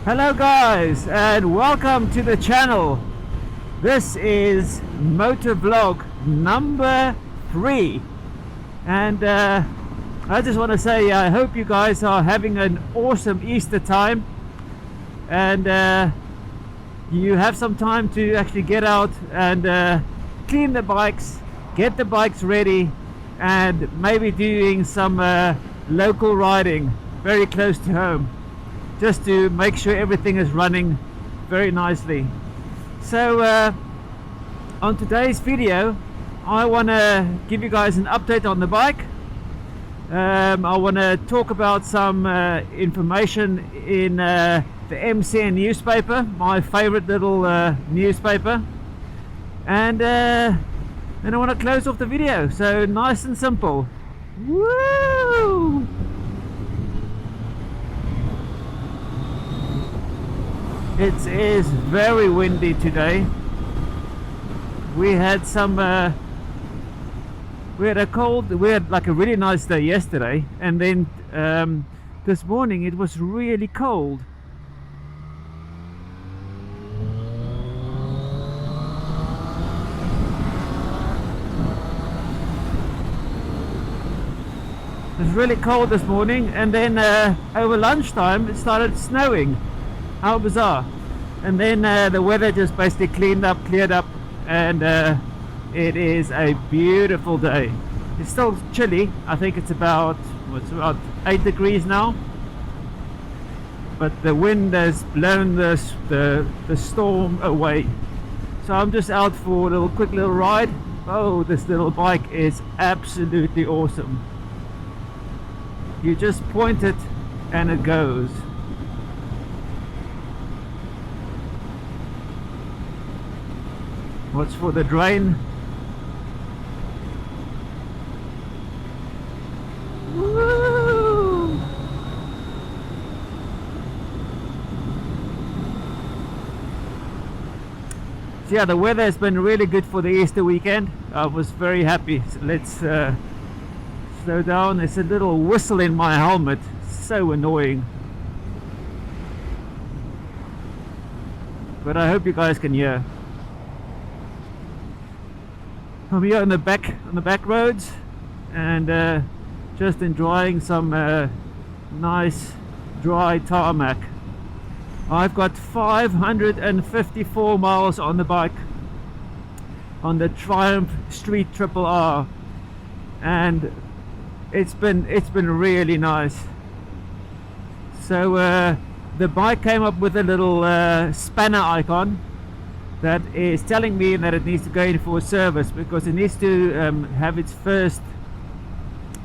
Hello guys, and welcome to the channel. This is motovlog number 3, and I just want to say I hope you guys are having an awesome Easter time, and you have some time to actually get out and clean the bikes, get the bikes ready, and maybe doing some local riding very close to home, just to make sure everything is running very nicely. So on today's video I want to give you guys an update on the bike. I want to talk about some information in the MCN newspaper, my favorite little newspaper, and then I want to close off the video. So nice and simple. Woo! It is very windy today. We had like a really nice day yesterday, and then this morning it was really cold. It was really cold this morning, and then over lunchtime it started snowing. How bizarre. And then the weather just basically cleared up, and it is a beautiful day. It's still chilly. I think it's about 8 degrees now, but the wind has blown the storm away. So I'm just out for a quick little ride. Oh, this little bike is absolutely awesome. You just point it and it goes. Watch for the drain. Woo! So yeah, the weather has been really good for the Easter weekend. I was very happy. So let's slow down. There's a little whistle in my helmet. So annoying. But I hope you guys can hear. I'm here on the back roads, and just enjoying some nice dry tarmac. I've got 554 miles on the bike, on the Triumph Street Triple R, and it's been really nice. So the bike came up with a little spanner icon that is telling me that it needs to go in for a service, because it needs to have its first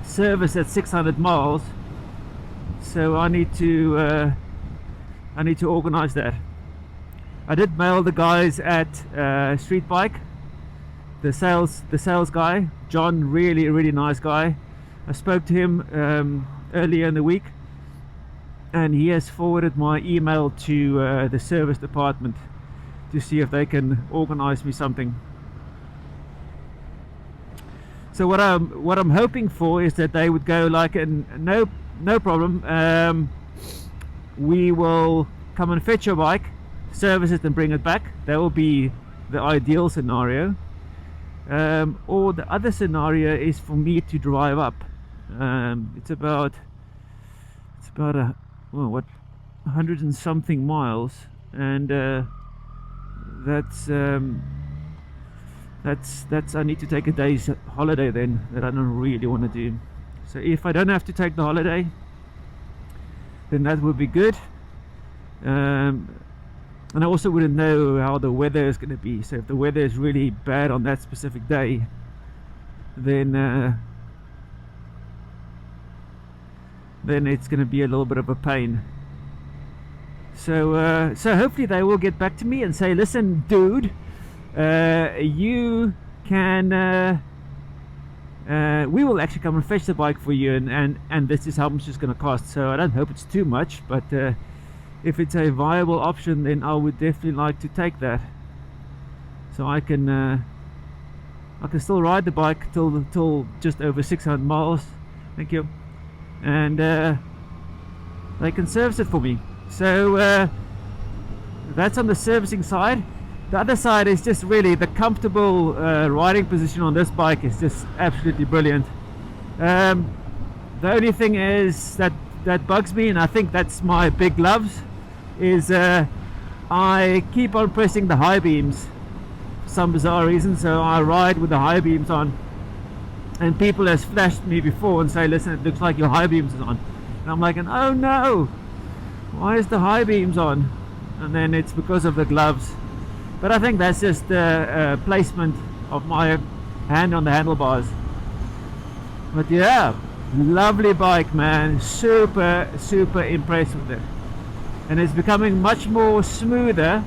service at 600 miles. So I need to organize that. I did mail the guys at Street Bike, the sales guy, John, really nice guy. I spoke to him earlier in the week, and he has forwarded my email to the service department to see if they can organize me something. So what I'm hoping for is that they would go like, no problem, we will come and fetch your bike, service it and bring it back. That will be the ideal scenario. Or the other scenario is for me to drive up. It's about 100 and something miles, and that's I need to take a day's holiday then, that I don't really want to do. So if I don't have to take the holiday, then that would be good. And I also wouldn't know how the weather is going to be. So if the weather is really bad on that specific day, then it's going to be a little bit of a pain. So hopefully they will get back to me and say, listen dude, you can we will actually come and fetch the bike for you, and this is how much it's going to cost. So I don't hope it's too much, but if it's a viable option, then I would definitely like to take that, so I can still ride the bike till just over 600 miles. Thank you. And they can service it for me. So that's on the servicing side. The other side is just really the comfortable riding position on this bike is just absolutely brilliant. The only thing is that bugs me, and I think that's my big gloves, is I keep on pressing the high beams for some bizarre reason. So I ride with the high beams on, and people has flashed me before and say, listen, it looks like your high beams is on, and I'm like, oh no, why is the high beams on? And then it's because of the gloves. But I think that's just the placement of my hand on the handlebars. But yeah, lovely bike, man. Super impressed with it. And it's becoming much more smoother,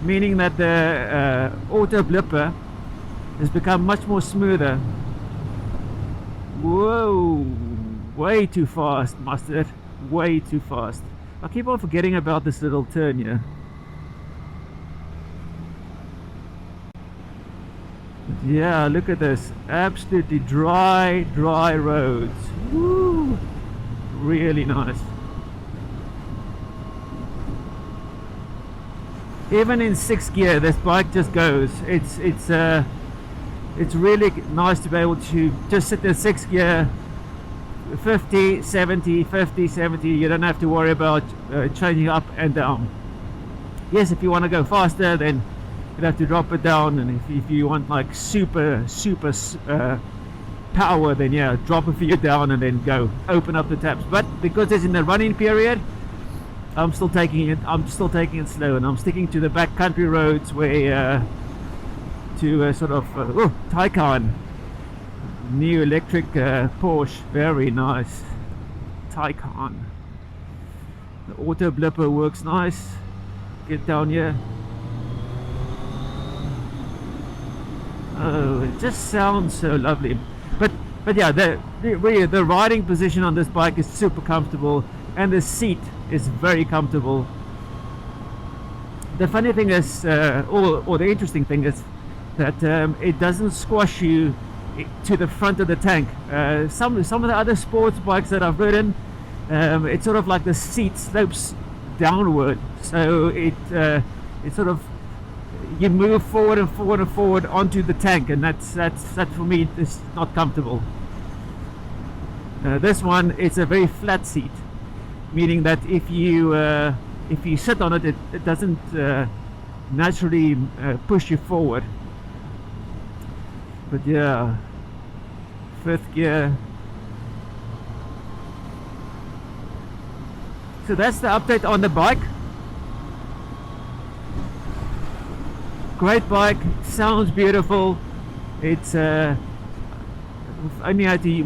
meaning that the auto blipper has become much more smoother. Whoa, way too fast, Mustard. Way too fast. I keep on forgetting about this little turn here. Yeah, look at this. Absolutely dry roads. Woo! Really nice. Even in 6th gear, this bike just goes. It's really nice to be able to just sit in 6th gear, 50, 70, 50, 70. You don't have to worry about changing up and down. Yes, if you want to go faster, then you'd have to drop it down, and if you want like super power, then yeah, drop a few down and then go open up the taps. But because it's in the running period, I'm still taking it slow, and I'm sticking to the back country roads where sort of Taycan new electric Porsche, very nice Taycan. The auto blipper works nice. Get down here. Oh, it just sounds so lovely. But yeah, the riding position on this bike is super comfortable, and the seat is very comfortable. The funny thing is, or the interesting thing is, that it doesn't squash you to the front of the tank. Some of the other sports bikes that I've ridden, it's sort of like the seat slopes downward, so it sort of, you move forward and forward and forward onto the tank, and that for me is not comfortable. This one, it's a very flat seat, meaning that if you sit on it, it doesn't naturally push you forward. But yeah, 5th gear. So that's the update on the bike. Great bike, sounds beautiful. It's only had to,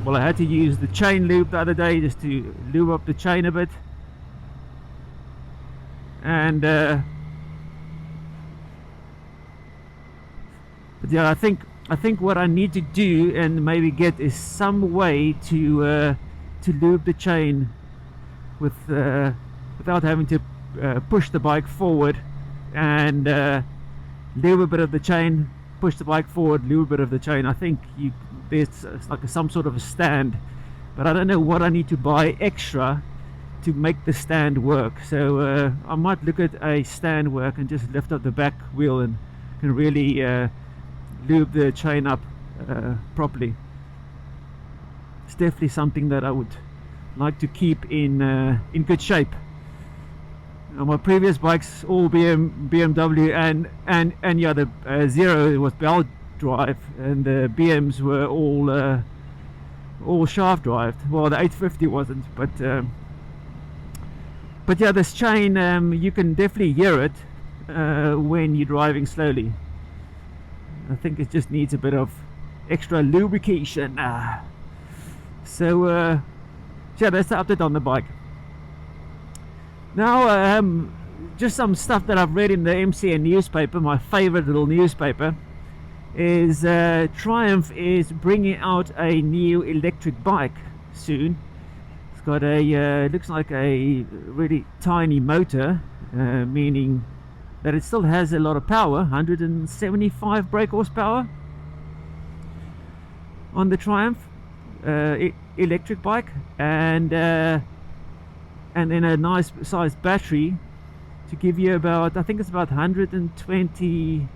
I had to use the chain lube the other day just to lube up the chain a bit, and but yeah, I think what I need to do and maybe get is some way to lube the chain with without having to push the bike forward, and lube a bit of the chain, push the bike forward, lube a bit of the chain. I think there's like some sort of a stand, but I don't know what I need to buy extra to make the stand work. So I might look at a stand where I can just lift up the back wheel and can really lube the chain up properly. It's definitely something that I would like to keep in good shape. My previous bikes, all BMW, and yeah, the Zero was belt drive, and the BMs were all shaft drive. Well, the 850 wasn't, but yeah, this chain, you can definitely hear it when you're driving slowly. I think it just needs a bit of extra lubrication. So yeah, that's the update on the bike. Now, just some stuff that I've read in the MCN newspaper, my favorite little newspaper, is Triumph is bringing out a new electric bike soon. It's got a, looks like a really tiny motor, meaning that it still has a lot of power, 175 brake horsepower on the Triumph electric bike, and then a nice sized battery to give you about, I think it's about 120,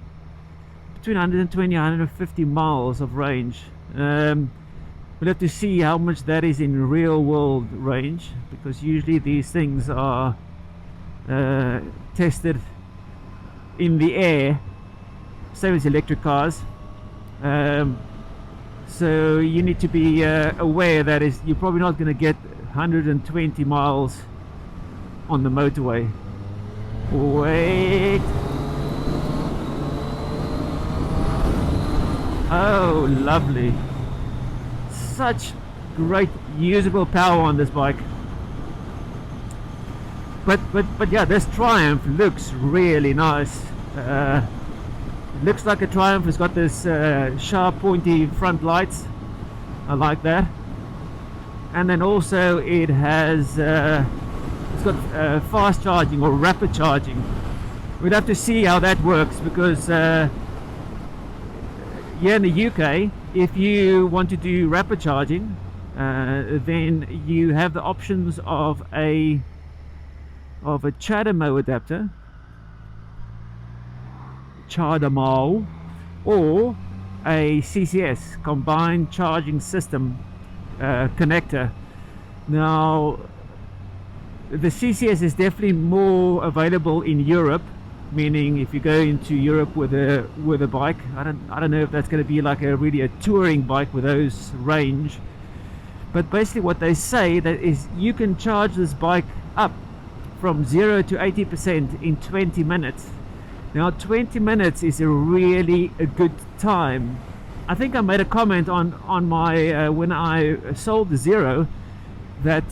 between 120 and 150 miles of range. We'll have to see how much that is in real world range, because usually these things are tested in the air, same as electric cars. So you need to be aware that you're probably not going to get 120 miles on the motorway. Wait. Oh, lovely. Such great usable power on this bike. But yeah, this Triumph looks really nice. Looks like a Triumph. It's got this sharp pointy front lights. I like that. And then also it has it's got fast charging or rapid charging. We'd have to see how that works, because here in the UK, if you want to do rapid charging, then you have the options of a CHAdeMO adapter, CHAdeMO, or a CCS, combined charging system connector. Now the CCS is definitely more available in Europe, meaning if you go into Europe with a bike, I don't know if that's going to be like a touring bike with those range, but basically what they say that is you can charge this bike up from 0 to 80% in 20 minutes. Now 20 minutes is a good time. I think I made a comment on my when I sold the Zero, that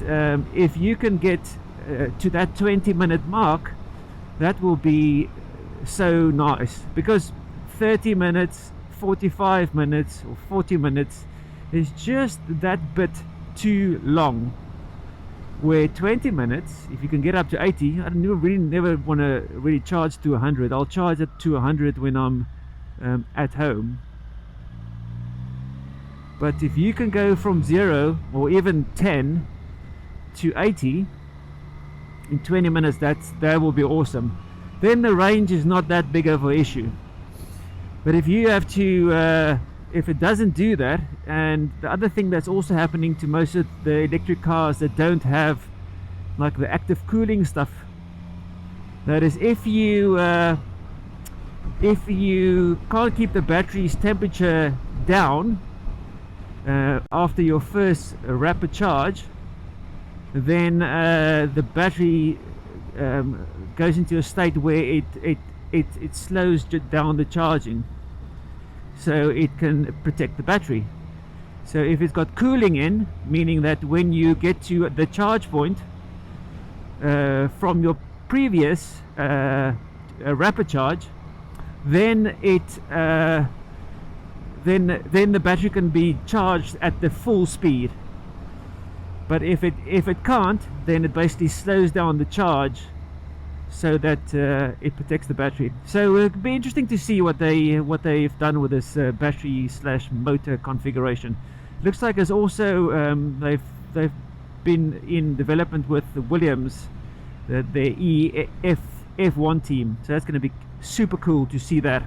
if you can get to that 20-minute mark, that will be so nice, because 30 minutes, 45 minutes or 40 minutes is just that bit too long. Where 20 minutes, if you can get up to 80, I never want to really charge to 100. I'll charge it to 100 when I'm at home. But if you can go from 0 or even 10 to 80 in 20 minutes, that will be awesome. Then the range is not that big of an issue. But if you have to if it doesn't do that, and the other thing that's also happening to most of the electric cars that don't have like the active cooling stuff, that is, if you can't keep the battery's temperature down after your first rapid charge, then the battery goes into a state where it slows down the charging, so it can protect the battery. So if it's got cooling in, meaning that when you get to the charge point from your previous rapid charge, then then the battery can be charged at the full speed. But if it can't, then it basically slows down the charge so that it protects the battery. So it'll be interesting to see what they've done with this battery slash motor configuration. Looks like there's also they've been in development with the Williams, their F1 team. So that's going to be super cool to see that.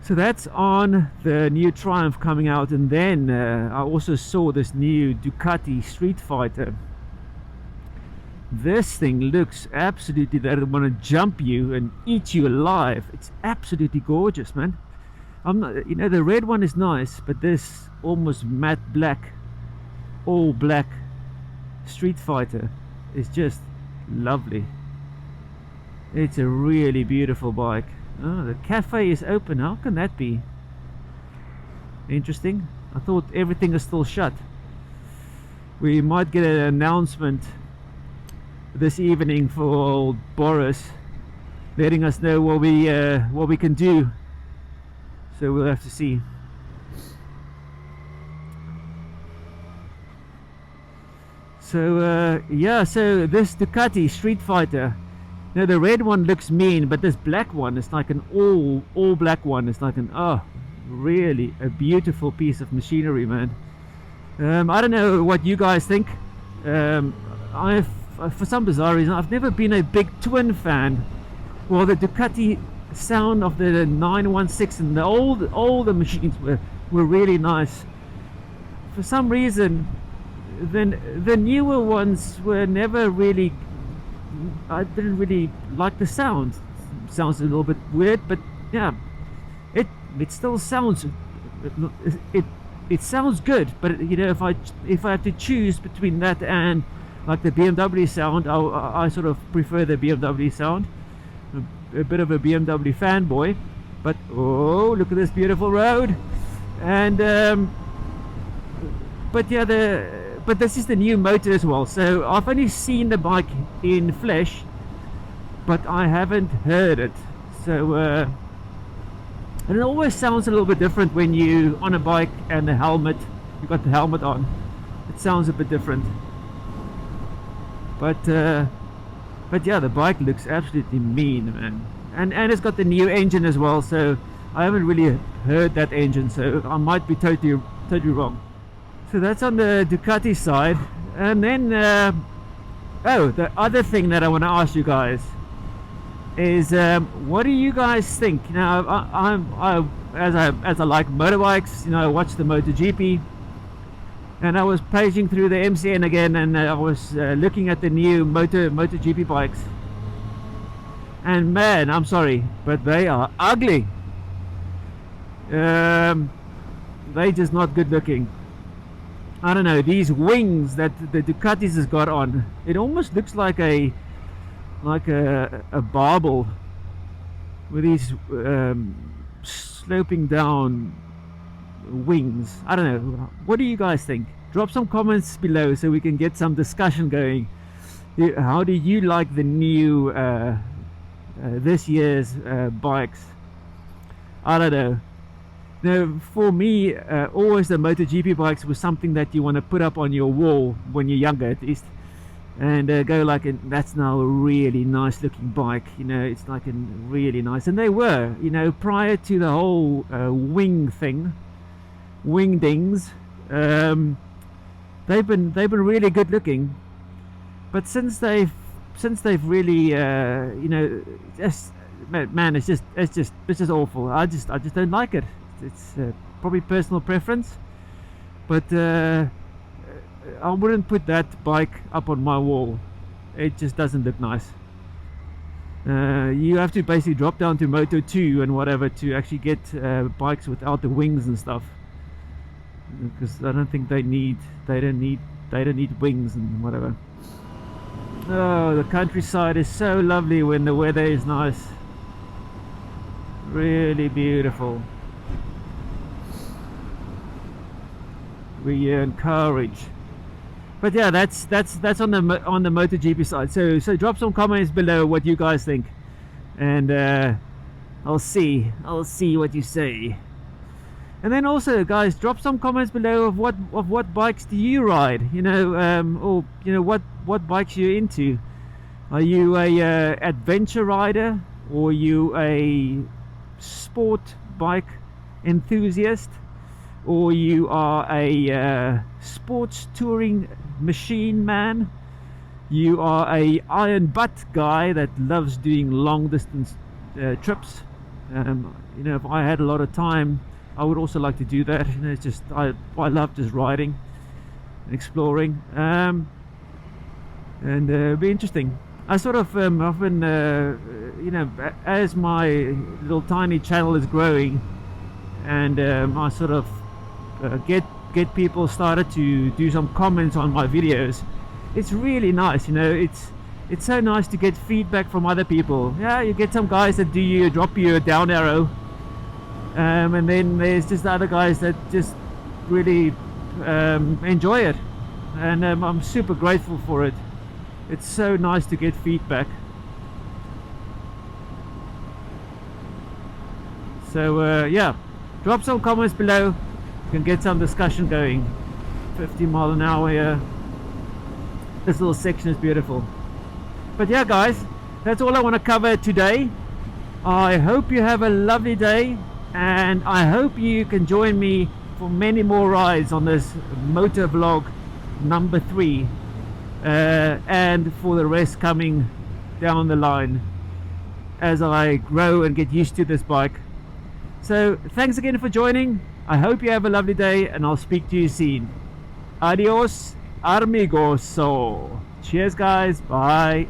So that's on the new Triumph coming out, and then I also saw this new Ducati Streetfighter. This thing looks absolutely that it want to jump you and eat you alive. It's absolutely gorgeous, man. I'm not, you know, the red one is nice, but this almost matte black, all black Streetfighter is just lovely. It's a really beautiful bike. Oh, the cafe is open. How can that be? Interesting. I thought everything is still shut. We might get an announcement this evening for old Boris, letting us know what we can do. So we'll have to see. So yeah, so this Ducati Streetfighter. Now the red one looks mean, but this black one is like an all black one. It's like an really a beautiful piece of machinery, man. I don't know what you guys think. I for some bizarre reason, I've never been a big twin fan. Well, the Ducati sound of the 916 and the older machines were really nice. For some reason, the newer ones were never really. I didn't really like the sound. Sounds a little bit weird, but yeah, it still sounds. It sounds good, but you know, if I have to choose between that and like the BMW sound, I sort of prefer the BMW sound. A bit of a BMW fanboy, but oh, look at this beautiful road. And but yeah, but this is the new Moto as well, so I've only seen the bike in flesh, but I haven't heard it. So and it always sounds a little bit different when you on a bike and the helmet, you got the helmet on. It sounds a bit different. But yeah, the bike looks absolutely mean, man. And it's got the new engine as well, so I haven't really heard that engine, so I might be totally wrong. So that's on the Ducati side. And then oh, the other thing that I want to ask you guys is what do you guys think? Now as I like motorbikes, you know, I watch the MotoGP, and I was paging through the MCN again, and I was looking at the new MotoGP bikes, and man, I'm sorry, but they are ugly. They just not good looking. I don't know, these wings that the Ducatis has got on, it almost looks like a barbel with these sloping down wings. I don't know, what do you guys think? Drop some comments below so we can get some discussion going. How do you like the new this year's bikes? I don't know. Now, for me, always the MotoGP bikes was something that you want to put up on your wall when you're younger, at least, and go like, that's now a really nice looking bike. You know, it's like a really nice, and they were, you know, prior to the whole wing thing, wingdings, they've been really good looking. But since they've really, you know, just man, it's just awful. I just don't like it. It's probably personal preference, but I wouldn't put that bike up on my wall. It just doesn't look nice. You have to basically drop down to Moto 2 and whatever to actually get bikes without the wings and stuff, because I don't think they don't need wings and whatever. Oh, the countryside is so lovely when the weather is nice. Really beautiful. We encourage. But yeah, that's on the MotoGP side. So drop some comments below what you guys think, and I'll see what you say. And then also, guys, drop some comments below of what bikes do you ride? You know, or you know what bikes you're into. Are you a adventure rider, or you a sport bike enthusiast, or you are a sports touring machine man? You are a iron butt guy that loves doing long distance trips. You know, if I had a lot of time, I would also like to do that. You know, it's just I love just riding and exploring, and it'd be interesting. I sort of often, you know, as my little tiny channel is growing, and I sort of get people started to do some comments on my videos. It's really nice, you know. It's so nice to get feedback from other people. Yeah, you get some guys that drop you a down arrow, and then there's just other guys that just really enjoy it, and I'm super grateful for it. It's so nice to get feedback. So yeah, drop some comments below. You can get some discussion going. 50 mile an hour here. This little section is beautiful. But yeah, guys, that's all I want to cover today. I hope you have a lovely day, and I hope you can join me for many more rides on this motor vlog number 3. and for the rest coming down the line as I grow and get used to this bike. So thanks again for joining. I hope you have a lovely day, and I'll speak to you soon. Adios amigos. Cheers guys, bye.